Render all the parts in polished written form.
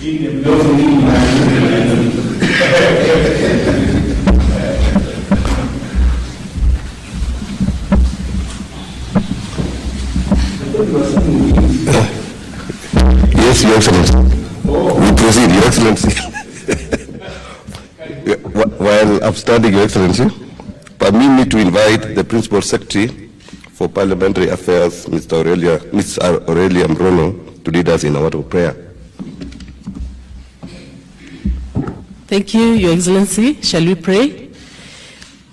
Yes, Your Excellency. We proceed, Your Excellency. While upstanding, Your Excellency, permit me to invite the Principal Secretary for Parliamentary Affairs, Ms. Aurelia Mrono, to lead us in a word of prayer. Thank you, Your Excellency. Shall we pray?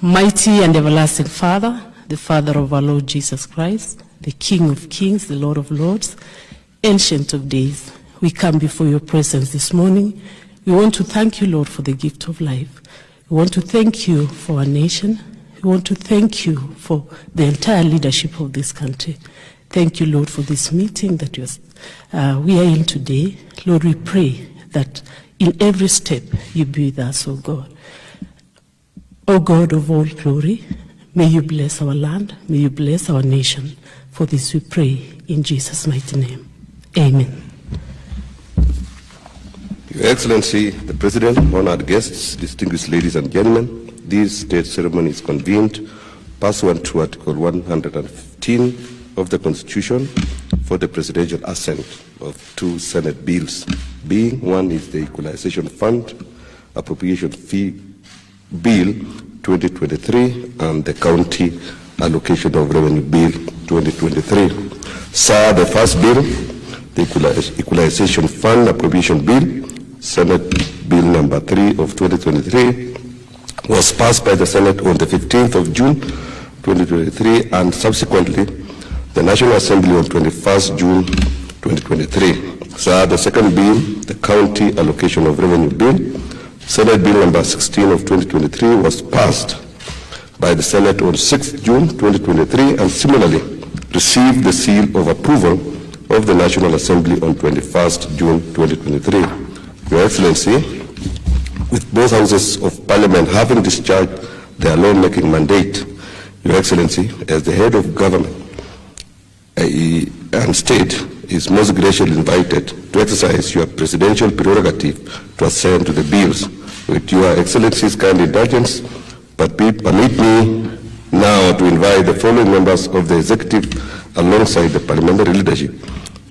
Mighty and everlasting Father, the Father of our Lord Jesus Christ, the King of Kings, the Lord of Lords, Ancient of Days, we come before your presence this morning. We want to thank you, Lord, for the gift of life. We want to thank you for our nation. We want to thank you for the entire leadership of this country. Thank you, Lord, for this meeting that we are in today. Lord, we pray that in every step you be with us, O God. O God of all glory, may you bless our land, may you bless our nation. For this we pray in Jesus' mighty name. Amen. Your Excellency, the President, honored guests, distinguished ladies and gentlemen, this state ceremony is convened pursuant to Article 115 of the Constitution for the presidential assent of two Senate bills, being one is the Equalization Fund Appropriation Fee Bill 2023 and the County Allocation of Revenue Bill 2023. Sir, the first bill, the Equalization Fund Appropriation Bill, Senate Bill number 3 of 2023, was passed by the Senate on the 15th of June 2023 and subsequently the National Assembly on 21st June 2023. Sir, the second bill, the County Allocation of Revenue Bill, Senate Bill number 16 of 2023, was passed by the Senate on 6th June 2023 and similarly received the seal of approval of the National Assembly on 21st June 2023. Your Excellency, with both houses of Parliament having discharged their lawmaking mandate, Your Excellency, as the head of government and state, is most graciously invited to exercise your presidential prerogative to assent to the bills. With Your Excellency's kind indulgence, but permit me now to invite the following members of the executive alongside the parliamentary leadership